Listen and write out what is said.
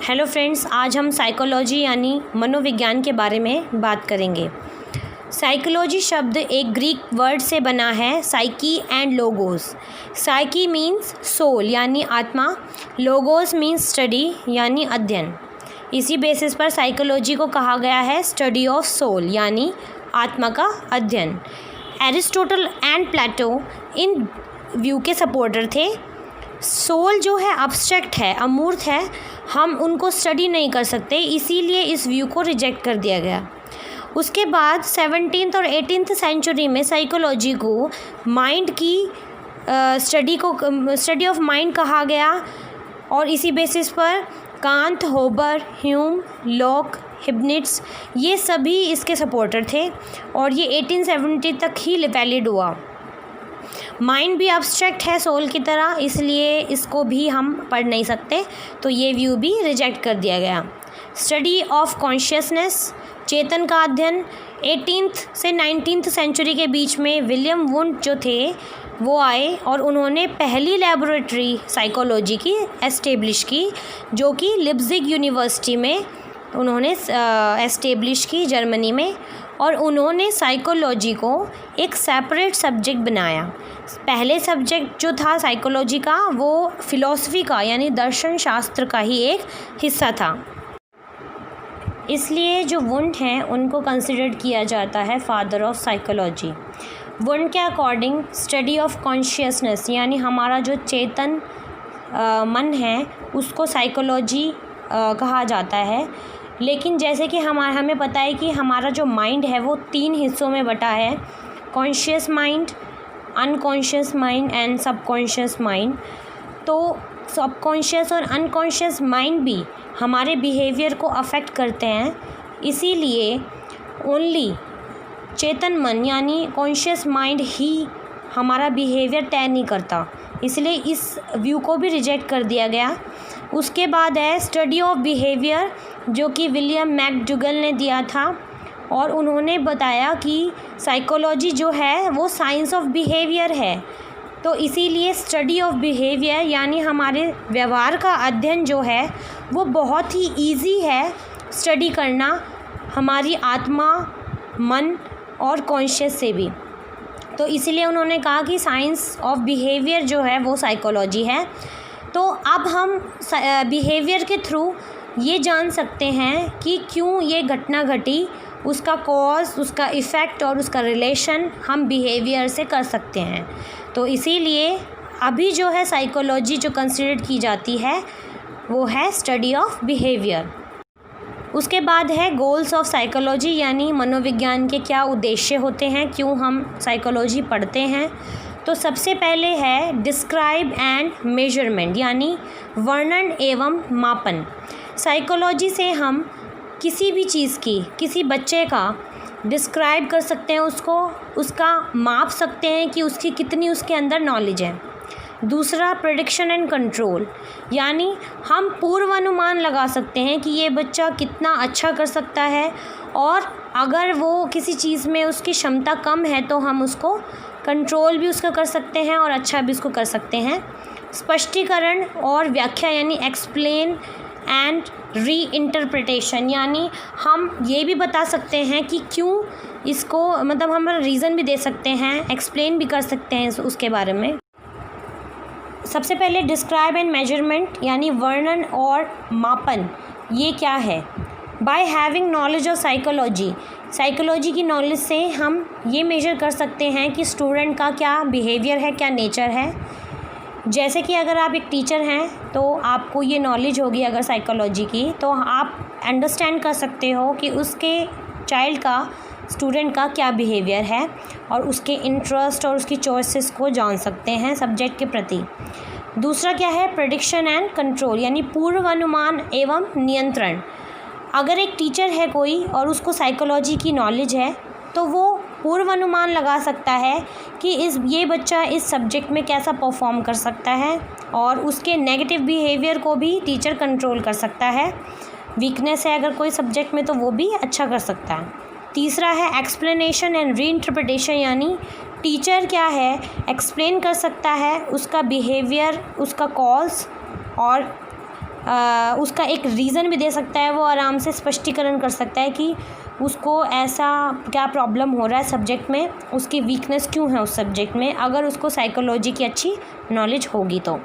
Hello friends, आज हम psychology यानी मनोविज्ञान के बारे में बात करेंगे। साइकोलॉजी शब्द एक ग्रीक वर्ड से बना है, psyche and logos. Psyche means soul यानी आत्मा, लोगोस मीन्स स्टडी यानी अध्ययन। इसी बेसिस पर साइकोलॉजी को कहा गया है स्टडी ऑफ सोल यानी आत्मा का अध्ययन। एरिस्टोटल एंड प्लेटो इन व्यू के सपोर्टर थे। सोल जो है अब्स्ट्रैक्ट है, अमूर्त है, हम उनको स्टडी नहीं कर सकते, इसीलिए इस व्यू को रिजेक्ट कर दिया गया। उसके बाद 17th और 18th सेंचुरी में साइकोलॉजी को माइंड की स्टडी ऑफ माइंड कहा गया और इसी बेसिस पर कांत, होबर, ह्यूम, लॉक, हिब्निट्स ये सभी इसके सपोर्टर थे और ये 1870 तक ही वैलिड हुआ। माइंड भी अब्स्ट्रैक्ट है सोल की तरह, इसलिए इसको भी हम पढ़ नहीं सकते, तो ये व्यू भी रिजेक्ट कर दिया गया। स्टडी ऑफ कॉन्शियसनेस, चेतन का अध्ययन, 18th से 19th सेंचुरी के बीच में विलियम वुंड जो थे वो आए और उन्होंने पहली लेबोरेटरी साइकोलॉजी की एस्टेब्लिश की, जो कि लिप्जिग यूनिवर्सिटी में उन्होंने एस्टेब्लिश की जर्मनी में, और उन्होंने साइकोलॉजी को एक सेपरेट सब्जेक्ट बनाया। पहले सब्जेक्ट जो था साइकोलॉजी का वो फिलॉसफी का यानी दर्शन शास्त्र का ही एक हिस्सा था, इसलिए जो वुंड हैं उनको कंसिडर किया जाता है फादर ऑफ साइकोलॉजी। वुंड के अकॉर्डिंग स्टडी ऑफ कॉन्शियसनेस यानी हमारा जो चेतन मन है उसको साइकोलॉजी कहा जाता है। लेकिन जैसे कि हमें पता है कि हमारा जो माइंड है वो 3 हिस्सों में बटा है, conscious mind, unconscious mind and subconscious mind. तो सबकॉन्शियस और अनकॉन्शियस माइंड भी हमारे बिहेवियर को अफेक्ट करते हैं, इसीलिए ओनली चेतन मन यानी कॉन्शियस माइंड ही हमारा बिहेवियर तय नहीं करता, इसलिए इस व्यू को भी रिजेक्ट कर दिया गया। उसके बाद है स्टडी ऑफ बिहेवियर, जो कि विलियम मैकडूगल ने दिया था और उन्होंने बताया कि साइकोलॉजी जो है वो साइंस ऑफ बिहेवियर है, तो इसीलिए स्टडी ऑफ बिहेवियर यानी हमारे व्यवहार का अध्ययन जो है वो बहुत ही इजी है स्टडी करना, हमारी आत्मा, मन और कॉन्शियस से भी। तो इसीलिए उन्होंने कहा कि साइंस ऑफ बिहेवियर जो है वो साइकोलॉजी है। तो अब हम बिहेवियर के थ्रू ये जान सकते हैं कि क्यों ये घटना घटी, उसका कॉज, उसका इफ़ेक्ट और उसका रिलेशन हम बिहेवियर से कर सकते हैं। तो इसीलिए अभी जो है साइकोलॉजी जो कंसिडर की जाती है वो है स्टडी ऑफ बिहेवियर। उसके बाद है गोल्स ऑफ साइकोलॉजी यानी मनोविज्ञान के क्या उद्देश्य होते हैं, क्यों हम साइकोलॉजी पढ़ते हैं। तो सबसे पहले है डिस्क्राइब एंड मेजरमेंट यानी वर्णन एवं मापन। साइकोलॉजी से हम किसी भी चीज़ की, किसी बच्चे का डिस्क्राइब कर सकते हैं, उसका माप सकते हैं कि उसकी कितनी उसके अंदर नॉलेज है। दूसरा प्रेडिक्शन एंड कंट्रोल यानी हम पूर्वानुमान लगा सकते हैं कि ये बच्चा कितना अच्छा कर सकता है, और अगर वो किसी चीज़ में उसकी क्षमता कम है तो हम उसको कंट्रोल भी उसका कर सकते हैं और अच्छा भी उसको कर सकते हैं। स्पष्टीकरण और व्याख्या यानी एक्सप्लेन एंड री इंटरप्रिटेशन यानी हम ये भी बता सकते हैं कि क्यों इसको, मतलब हम रीज़न भी दे सकते हैं, एक्सप्लेन भी कर सकते हैं उसके बारे में। सबसे पहले डिस्क्राइब एंड मेजरमेंट यानी वर्णन और मापन, ये क्या है। By having knowledge of psychology, psychology की नॉलेज से हम ये मेजर कर सकते हैं कि स्टूडेंट का क्या बिहेवियर है, क्या नेचर है। जैसे कि अगर आप एक टीचर हैं तो आपको ये नॉलेज होगी अगर साइकोलॉजी की, तो आप अंडरस्टैंड कर सकते हो कि उसके चाइल्ड का, स्टूडेंट का क्या बिहेवियर है और उसके इंटरेस्ट और उसकी चॉइसेस को जान सकते हैं सब्जेक्ट के प्रति। दूसरा क्या है प्रेडिक्शन एंड कंट्रोल यानी पूर्वानुमान एवं नियंत्रण। अगर एक टीचर है कोई और उसको साइकोलॉजी की नॉलेज है तो वो पूर्वानुमान लगा सकता है कि ये बच्चा इस सब्जेक्ट में कैसा परफॉर्म कर सकता है, और उसके नेगेटिव बिहेवियर को भी टीचर कंट्रोल कर सकता है। वीकनेस है अगर कोई सब्जेक्ट में तो वो भी अच्छा कर सकता है। तीसरा है एक्सप्लेनेशन एंड रीइंटरप्रिटेशन यानी टीचर क्या है एक्सप्लेन कर सकता है उसका बिहेवियर, उसका कॉज और उसका एक रीज़न भी दे सकता है, वो आराम से स्पष्टीकरण कर सकता है कि उसको ऐसा क्या प्रॉब्लम हो रहा है सब्जेक्ट में, उसकी वीकनेस क्यों है उस सब्जेक्ट में, अगर उसको साइकोलॉजी की अच्छी नॉलेज होगी तो।